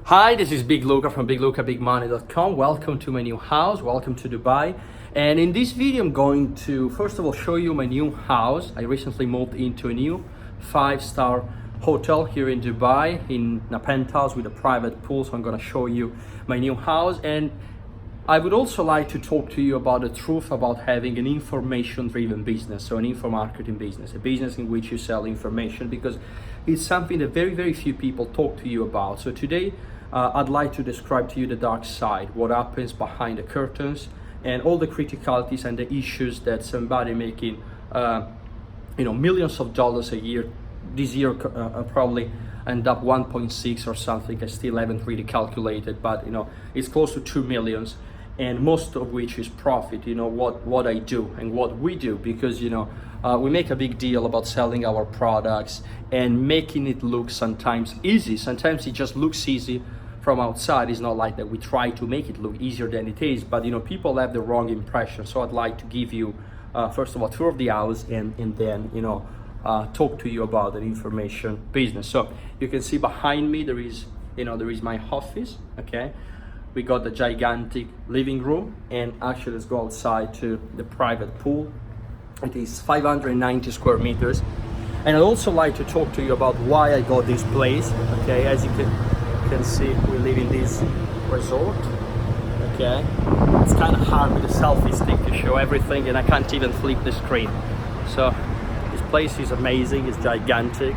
Hi, this is Big Luca from BigLucaBigMoney.com. Welcome to my new house, welcome to Dubai. And in this video, I'm going to, first of all, show you my new house. I recently moved into a new 5-star hotel here in Dubai, in a penthouse with a private pool. So I'm gonna show you my new house. And I would also like to talk to you about the truth about having an information-driven business, so an infomarketing business, a business in which you sell information, because it's something that very, very few people talk to you about. So today, I'd like to describe to you the dark side, what happens behind the curtains, and all the criticalities and the issues that somebody making, millions of dollars a year, this year probably end up 1.6 or something. I still haven't really calculated, but it's close to 2 millions, and most of which is profit. What I do and what we do, because we make a big deal about selling our products and making it look sometimes easy. Sometimes it just looks easy from outside. It's not like that we try to make it look easier than it is, but people have the wrong impression. So I'd like to give you first of all a tour of the house, and then talk to you about an information business. So you can see behind me there is my office. Okay, we got the gigantic living room, and actually let's go outside to the private pool. It is 590 square meters. And I'd also like to talk to you about why I got this place. Okay, as you can see, we live in this resort. Okay, it's kind of hard with the selfie stick to show everything, and I can't even flip the screen. So this place is amazing, it's gigantic,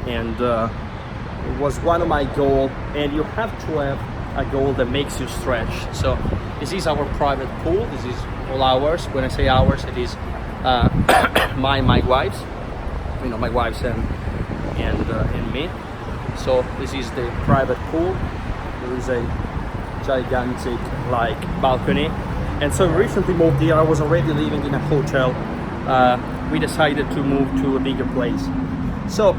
and it was one of my goals. And you have to have a goal that makes you stretch. So this is our private pool. This is all ours. When I say ours, it is my wife's, my wife's and me. So this is the private pool. There is a gigantic balcony, and so recently moved here. I was already living in a hotel. We decided to move to a bigger place. So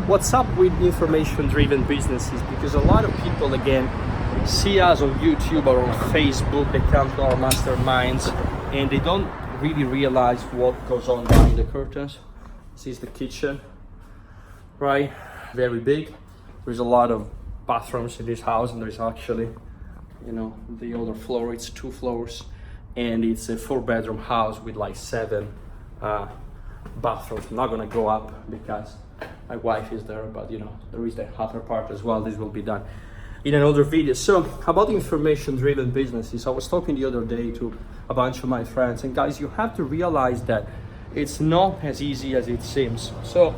what's up with information-driven businesses? Because a lot of people again see us on YouTube or on Facebook. They come to our masterminds and they don't really realize what goes on behind the curtains. This is the kitchen, right? Very big. There's a lot of bathrooms in this house, and there's actually, the other floor. It's 2 floors, and it's a 4-bedroom house with 7 bathrooms. I'm not gonna go up because my wife is there, but there is the other part as well. This will be done in another video. So about information-driven businesses, I was talking the other day to a bunch of my friends, and guys, you have to realize that it's not as easy as it seems. So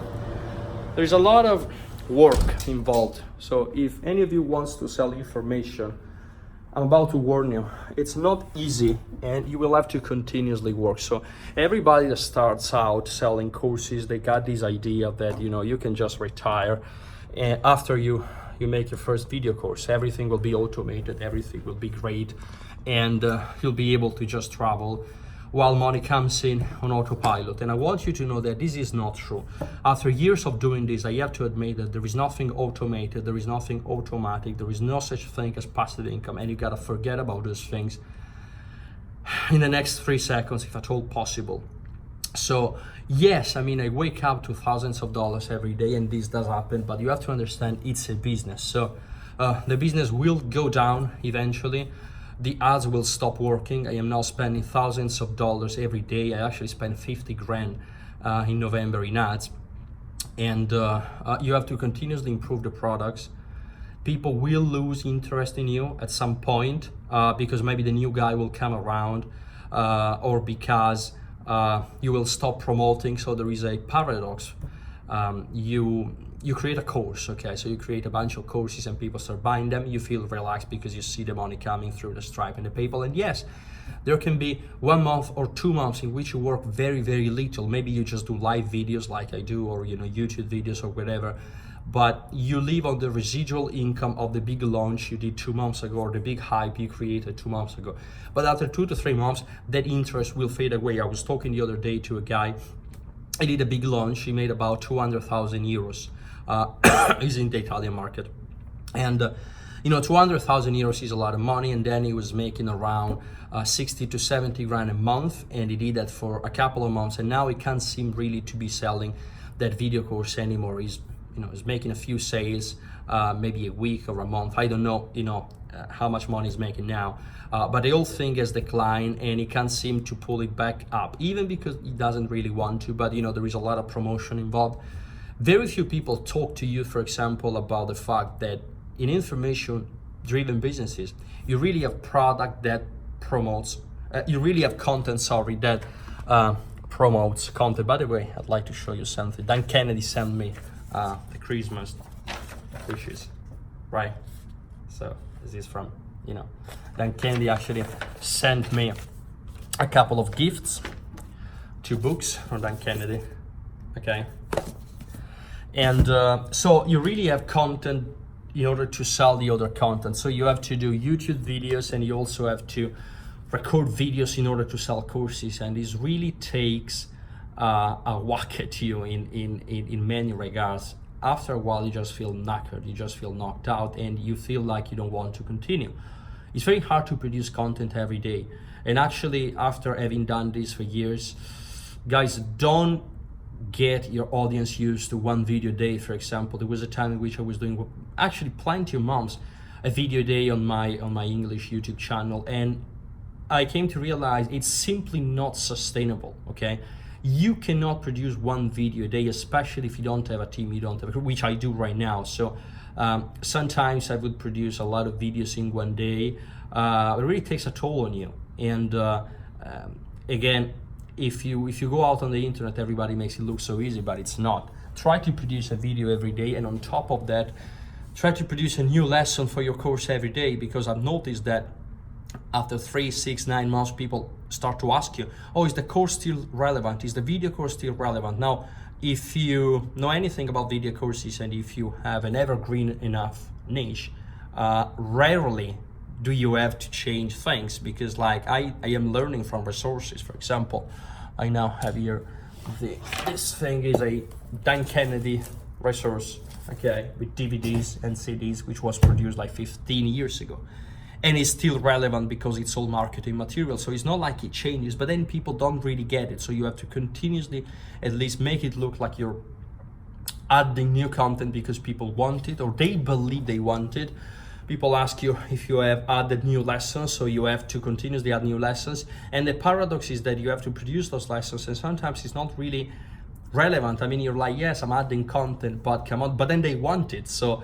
there's a lot of work involved. So if any of you wants to sell information, I'm about to warn you, it's not easy, and you will have to continuously work. So everybody that starts out selling courses, they got this idea that you can just retire, and after you make your first video course, everything will be automated, everything will be great, and you'll be able to just travel while money comes in on autopilot. And I want you to know that this is not true. After years of doing this, I have to admit that there is nothing automated, there is nothing automatic, there is no such thing as passive income, and you gotta forget about those things in the next 3 seconds, if at all possible. So yes, I wake up to thousands of dollars every day, and this does happen, but you have to understand it's a business. So the business will go down eventually. The ads will stop working. I am now spending thousands of dollars every day. I actually spent 50 grand in November in ads. And you have to continuously improve the products. People will lose interest in you at some point because maybe the new guy will come around, or because you will stop promoting. So there is a paradox. You create a course, okay? So you create a bunch of courses and people start buying them. You feel relaxed because you see the money coming through the Stripe and the PayPal. And yes, there can be 1 month or 2 months in which you work very, very little. Maybe you just do live videos like I do, or YouTube videos or whatever. But you live on the residual income of the big launch you did 2 months ago, or the big hype you created 2 months ago. But after 2 to 3 months, that interest will fade away. I was talking the other day to a guy. He did a big launch. He made about 200,000 euros. He's in the Italian market, and 200,000 euros is a lot of money. And then he was making around 60 to 70 grand a month, and he did that for a couple of months, and now he can't seem really to be selling that video course anymore. He's is making a few sales, maybe a week or a month. I don't know, how much money he's making now. But the whole thing has declined and he can't seem to pull it back up, even because he doesn't really want to, but there is a lot of promotion involved. Very few people talk to you, for example, about the fact that in information-driven businesses, you really have product that promotes, you really have content, that promotes content. By the way, I'd like to show you something. Dan Kennedy sent me the Christmas wishes, right? So this is from, Dan Kennedy actually sent me a couple of gifts, 2 books from Dan Kennedy, okay? And so you really have content in order to sell the other content. So you have to do YouTube videos and you also have to record videos in order to sell courses. And this really takes a whack at you in many regards. After a while, you just feel knackered, you just feel knocked out, and you feel like you don't want to continue. It's very hard to produce content every day. And actually, after having done this for years, guys, don't get your audience used to 1 video a day. For example, there was a time in which I was doing actually plenty of months a video a day on my English YouTube channel, and I came to realize it's simply not sustainable. Okay, you cannot produce 1 video a day, especially if you don't have a team, which I do right now. So sometimes I would produce a lot of videos in 1 day. It really takes a toll on you. And again, if you go out on the internet, everybody makes it look so easy, but it's not. Try to produce a video every day, and on top of that, try to produce a new lesson for your course every day, because I've noticed that after 3, 6, 9 months, people start to ask you, oh, is the course still relevant? Is the video course still relevant? Now, if you know anything about video courses and if you have an evergreen enough niche, rarely do you have to change things, because like I am learning from resources. For example, I now have here, this thing is a Dan Kennedy resource, okay, with DVDs and CDs, which was produced like 15 years ago. And it's still relevant because it's all marketing material. So it's not like it changes, but then people don't really get it. So you have to continuously at least make it look like you're adding new content because people want it, or they believe they want it. People ask you if you have added new lessons, so you have to continuously add new lessons. And the paradox is that you have to produce those lessons, and sometimes it's not really relevant. I mean, you're like, yes, I'm adding content, but come on, but then they want it. So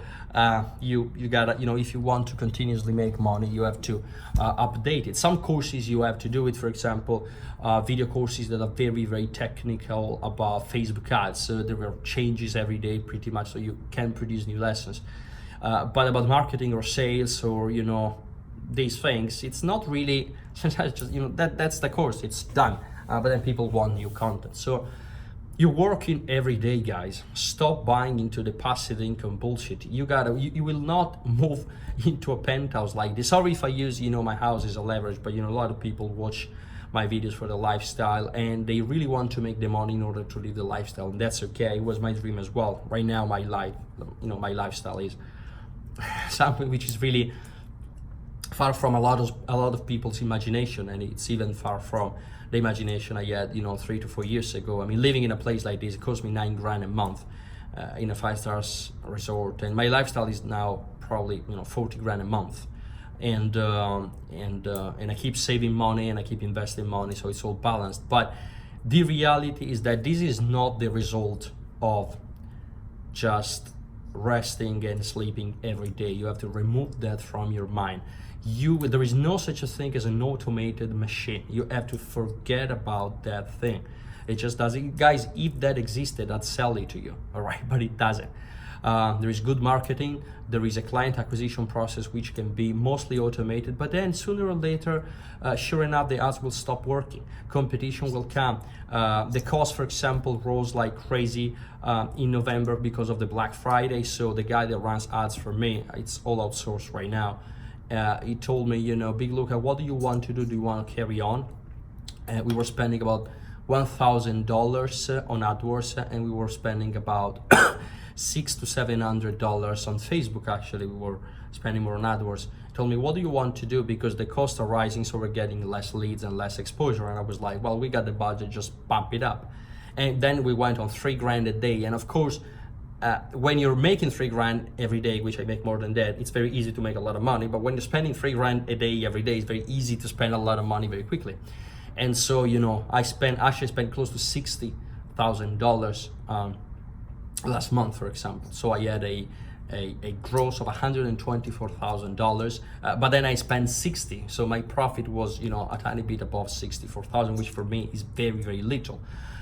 you gotta, if you want to continuously make money, you have to update it. Some courses you have to do it. For example, video courses that are very, very technical about Facebook ads. So there are changes every day pretty much, so you can produce new lessons. But about marketing or sales or, these things, it's not really, sometimes just, that's the course, it's done. But then people want new content. So you're working every day, guys. Stop buying into the passive income bullshit. You will not move into a penthouse like this. Sorry if I use, my house as a leverage, but a lot of people watch my videos for the lifestyle and they really want to make the money in order to live the lifestyle, and that's okay. It was my dream as well. Right now, my life, my lifestyle is something which is really far from a lot of people's imagination, and it's even far from the imagination I had 3 to 4 years ago. I mean, living in a place like this, it cost me $9,000 a month in a 5-star resort, and my lifestyle is now probably $40,000 a month, and I keep saving money and I keep investing money, so it's all balanced. But the reality is that this is not the result of just resting and sleeping every day. You have to remove that from your mind. There is no such a thing as an automated machine. You have to forget about that thing. It just doesn't. Guys, if that existed, I'd sell it to you, all right? But it doesn't. There is good marketing. There is a client acquisition process which can be mostly automated, but then sooner or later, sure enough, the ads will stop working. Competition will come. The cost, for example, rose like crazy in November because of the Black Friday. So the guy that runs ads for me, it's all outsourced right now. He told me, Big Luca, what do you want to do? Do you want to carry on? We were spending about $1,000 on AdWords, and we were spending about $600 to $700 on Facebook. Actually, we were spending more on AdWords. He told me, what do you want to do? Because the costs are rising, so we're getting less leads and less exposure. And I was like, well, we got the budget, just bump it up. And then we went on $3,000 a day. And of course, when you're making $3,000 every day, which I make more than that, it's very easy to make a lot of money. But when you're spending $3,000 a day every day, it's very easy to spend a lot of money very quickly. And so, you know, I spent close to $60,000 last month, for example. So I had a gross of $124,000, but then I spent 60. So my profit was, you know, a tiny bit above 64,000, which for me is very, very little.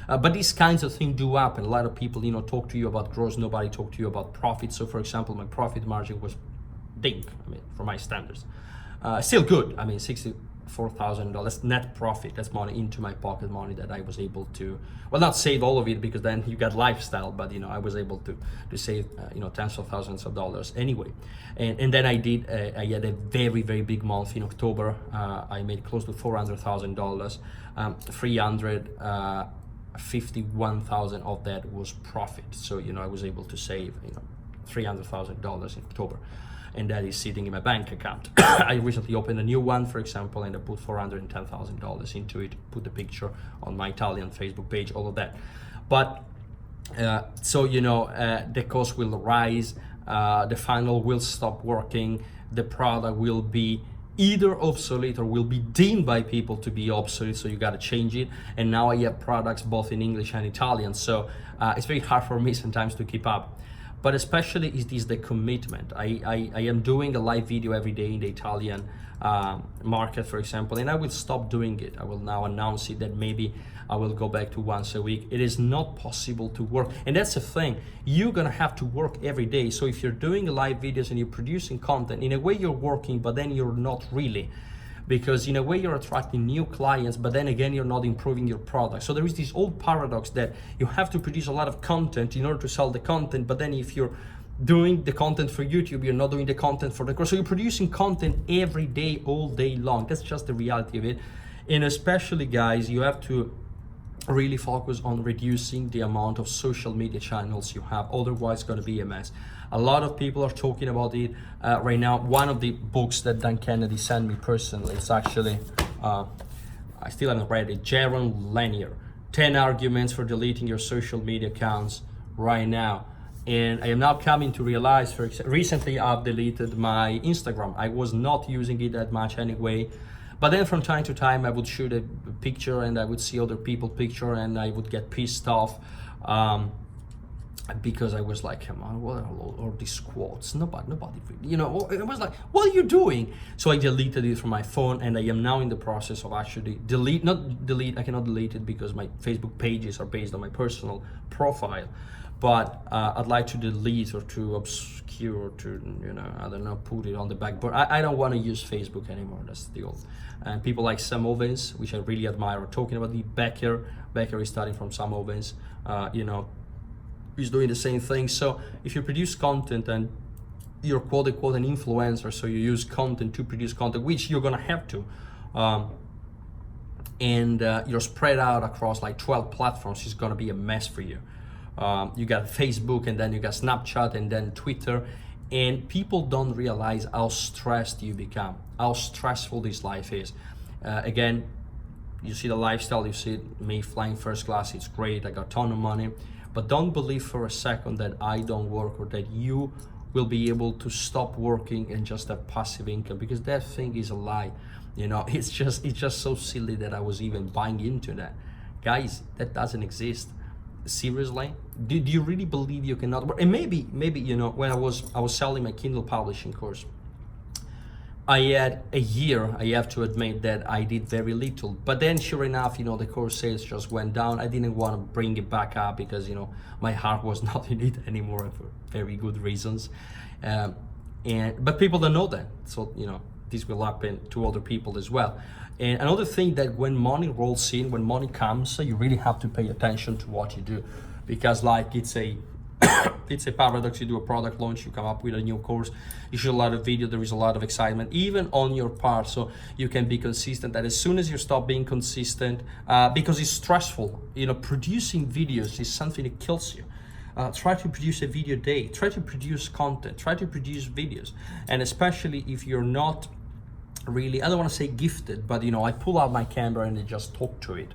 But these kinds of things do happen. A lot of people, you know, talk to you about gross. Nobody talk to you about profit. So for example, my profit margin was dink, I mean, for my standards. Still good. I mean, $64,000 net profit. That's money into my pocket money that I was able to, well, not save all of it, because then you got lifestyle, but you know, I was able to save you know, tens of thousands of dollars anyway. And then I had a very, very big month in October. I made close to $400,000. 351,000 of that was profit. So, you know, I was able to save, you know, $300,000 in October, and that is sitting in my bank account. I recently opened a new one, for example, and I put $410,000 into it, put the picture on my Italian Facebook page, all of that. But so, you know, the cost will rise, the funnel will stop working, the product will be either obsolete or will be deemed by people to be obsolete, so you got to change it. And now I have products both in English and Italian, so it's very hard for me sometimes to keep up. But especially is this the commitment. I am doing a live video every day in the Italian market, for example, and I will stop doing it. I will now announce it that maybe I will go back to once a week. It is not possible to work, and that's the thing. You're gonna have to work every day. So if you're doing live videos and you're producing content, in a way you're working, but then you're not really, because in a way you're attracting new clients, but then again you're not improving your product. So there is this old paradox that you have to produce a lot of content in order to sell the content, but then if you're doing the content for YouTube, you're not doing the content for the course. So you're producing content every day, all day long. That's just the reality of it. And especially, guys, you have to really focus on reducing the amount of social media channels you have, otherwise it's going to be a mess. A lot of people are talking about it right now. One of the books that Dan Kennedy sent me personally, it's actually I still haven't read it, Jaron Lanier, 10 arguments for deleting your social media accounts right now. And I am now coming to realize, recently I've deleted my Instagram. I was not using it that much anyway. But then from time to time, I would shoot a picture and I would see other people's picture and I would get pissed off because I was like, come on, what are all these quotes? Nobody, you know, it was like, what are you doing? So I deleted it from my phone, and I am now in the process of actually I cannot delete it because my Facebook pages are based on my personal profile. But I'd like to delete or to obscure or to, you know, I don't know, put it on the back burner. I don't want to use Facebook anymore. That's the old. And people like Sam Ovens, which I really admire, are talking about the Becker is starting from Sam Ovens. You know, he's doing the same thing. So if you produce content and you're quote unquote an influencer, so you use content to produce content, which you're gonna have to, and you're spread out across like 12 platforms, it's gonna be a mess for you. You got Facebook, and then you got Snapchat, and then Twitter, and people don't realize how stressed you become, how stressful this life is. Again, you see the lifestyle, you see me flying first class, it's great, I got a ton of money, but don't believe for a second that I don't work or that you will be able to stop working and just have passive income, because that thing is a lie. You know, it's just so silly that I was even buying into that. Guys, that doesn't exist. Seriously, do you really believe you cannot work? And maybe you know, when I was selling my Kindle publishing course, I had a year, I have to admit, that I did very little. But then sure enough, you know, the course sales just went down. I didn't want to bring it back up because, you know, my heart was not in it anymore for very good reasons. But people don't know that. So, you know, this will happen to other people as well. And another thing, that when money rolls in, when money comes, you really have to pay attention to what you do, because like it's a it's a paradox. You do a product launch, you come up with a new course, you shoot a lot of video, there is a lot of excitement, even on your part, so you can be consistent. That as soon as you stop being consistent, because it's stressful, you know, producing videos is something that kills you. Try to produce a video a day, try to produce content, try to produce videos, and especially if you're not really, I don't want to say gifted, but you know, I pull out my camera and I just talk to it.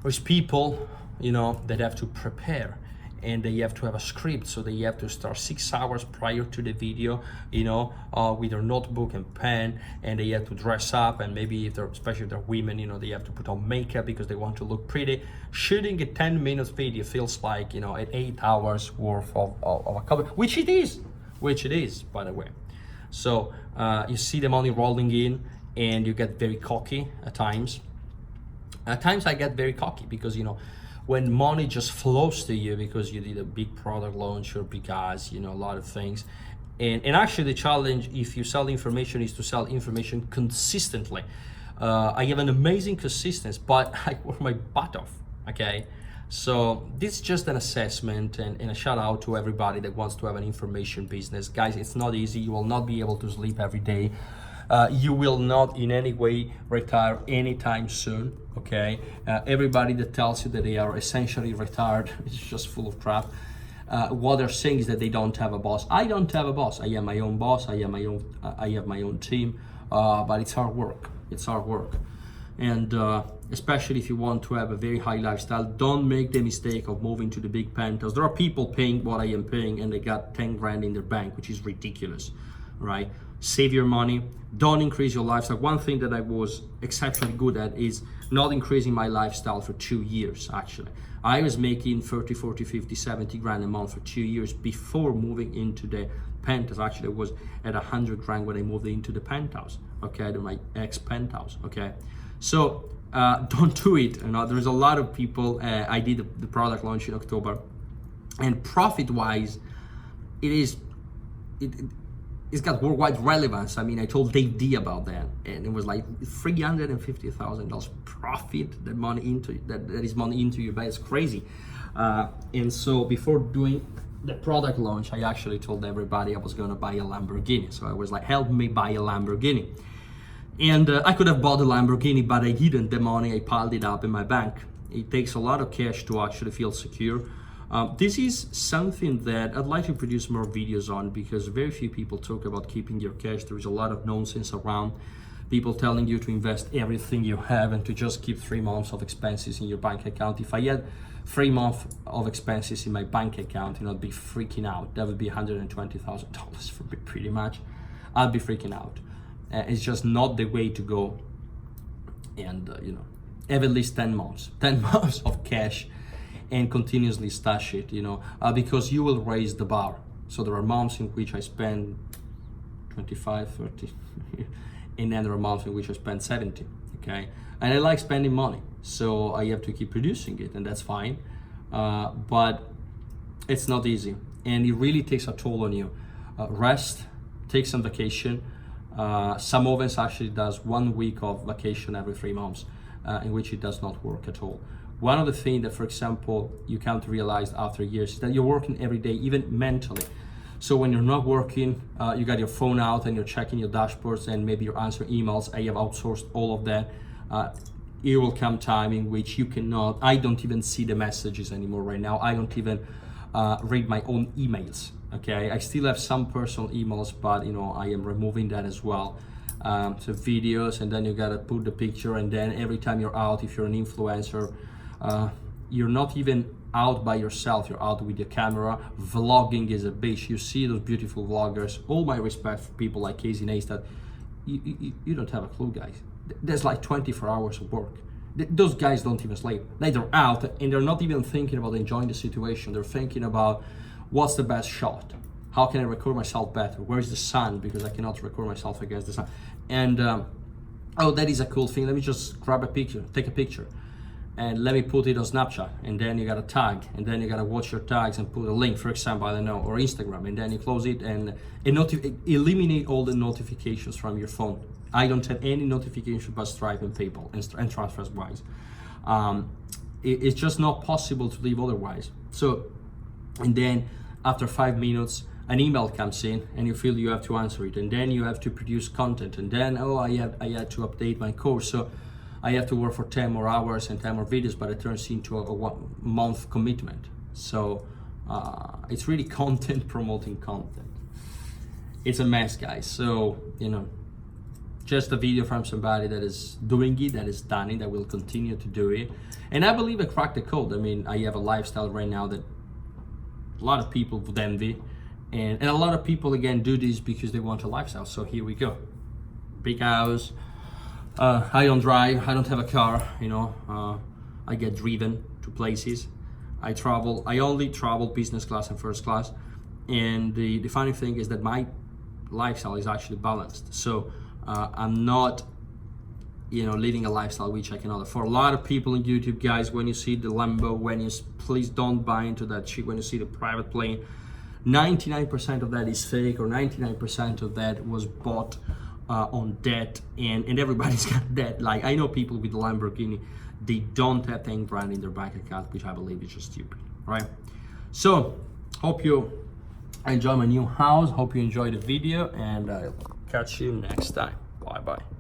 There's people, you know, that have to prepare. and they have to have a script, so they have to start 6 hours prior to the video, with their notebook and pen, and they have to dress up, and maybe especially if they're women, they have to put on makeup because they want to look pretty. Shooting a 10 minutes video feels like, an 8 hours worth of a cover, which it is, by the way. So you see the money rolling in, and you get very cocky at times. At times I get very cocky because, when money just flows to you because you did a big product launch or because, a lot of things. And actually the challenge, if you sell information, is to sell information consistently. I have an amazing consistency, but I work my butt off, okay? So this is just an assessment and a shout out to everybody that wants to have an information business. Guys, it's not easy. You will not be able to sleep every day. You will not in any way retire anytime soon, okay? Everybody that tells you that they are essentially retired is just full of crap. What they're saying is that they don't have a boss. I don't have a boss. I am my own boss. I have my own team, but it's hard work. It's hard work. And especially if you want to have a very high lifestyle, don't make the mistake of moving to the big penthouse. There are people paying what I am paying and they got 10 grand in their bank, which is ridiculous, right? Save your money, don't increase your lifestyle. One thing that I was exceptionally good at is not increasing my lifestyle for 2 years, actually. I was making 30, 40, 50, 70 grand a month for 2 years before moving into the penthouse. Actually, I was at 100 grand when I moved into the penthouse, okay, to my ex-penthouse, okay? So don't do it. There's a lot of people, I did the product launch in October, and profit-wise, it's got worldwide relevance. I mean, I told Dave D about that, and it was like $350,000 profit that is money into your bank. It's crazy. And so before doing the product launch, I actually told everybody I was gonna buy a Lamborghini. So I was like, help me buy a Lamborghini. And I could have bought a Lamborghini, but I didn't. The money, I piled it up in my bank. It takes a lot of cash to actually feel secure. This is something that I'd like to produce more videos on because very few people talk about keeping your cash. There is a lot of nonsense around. People telling you to invest everything you have and to just keep 3 months of expenses in your bank account. If I had 3 months of expenses in my bank account, I'd be freaking out. That would be $120,000 for me, pretty much. I'd be freaking out. It's just not the way to go. And have at least 10 months of cash and continuously stash it, because you will raise the bar. So there are months in which I spend 25, 30, and then there are months in which I spend 70, okay? And I like spending money, so I have to keep producing it, and that's fine. But it's not easy, and it really takes a toll on you. Rest, take some vacation. Some of us actually does 1 week of vacation every 3 months, in which it does not work at all. One of the things that, for example, you come to realize after years is that you're working every day, even mentally. So when you're not working, you got your phone out and you're checking your dashboards and maybe you're answering emails. I have outsourced all of that. It will come time in which you cannot, I don't even see the messages anymore right now. I don't even read my own emails, okay? I still have some personal emails, but I am removing that as well. So videos, and then you gotta put the picture, and then every time you're out, if you're an influencer, you're not even out by yourself, you're out with your camera. Vlogging is a bitch. You see those beautiful vloggers. All my respect for people like Casey Neistat. You don't have a clue, guys. There's like 24 hours of work. Those guys don't even sleep. They're out and they're not even thinking about enjoying the situation. They're thinking about what's the best shot? How can I record myself better? Where's the sun? Because I cannot record myself against the sun. And oh, that is a cool thing. Let me just grab a picture, take a picture, and let me put it on Snapchat. And then you gotta tag, and then you gotta watch your tags and put a link, for example, I don't know, or Instagram, and then you close it and eliminate all the notifications from your phone. I don't have any notifications but Stripe and PayPal and TransferWise. It's just not possible to live otherwise. So, and then after 5 minutes, an email comes in and you feel you have to answer it, and then you have to produce content, and then I had to update my course, so I have to work for 10 more hours and 10 more videos, but it turns into a 1 month commitment. So it's really content promoting content. It's a mess, guys. So just a video from somebody that is doing it, that is done it, that will continue to do it. And I believe I cracked the code. I mean, I have a lifestyle right now that a lot of people would envy. And a lot of people, again, do this because they want a lifestyle. So here we go. Big house. I don't drive, I don't have a car, you know. I get driven to places. I only travel business class and first class. And the funny thing is that my lifestyle is actually balanced. So I'm not, you know, living a lifestyle which I cannot afford. A lot of people on YouTube, guys, when you see the Lambo, please don't buy into that shit. When you see the private plane, 99% of that is fake, or 99% of that was bought on debt, and everybody's got debt. Like, I know people with the Lamborghini, they don't have 10 grand in their bank account, which I believe is just stupid, right? So, hope you enjoy my new house, hope you enjoy the video, and I'll catch you next time. Bye bye.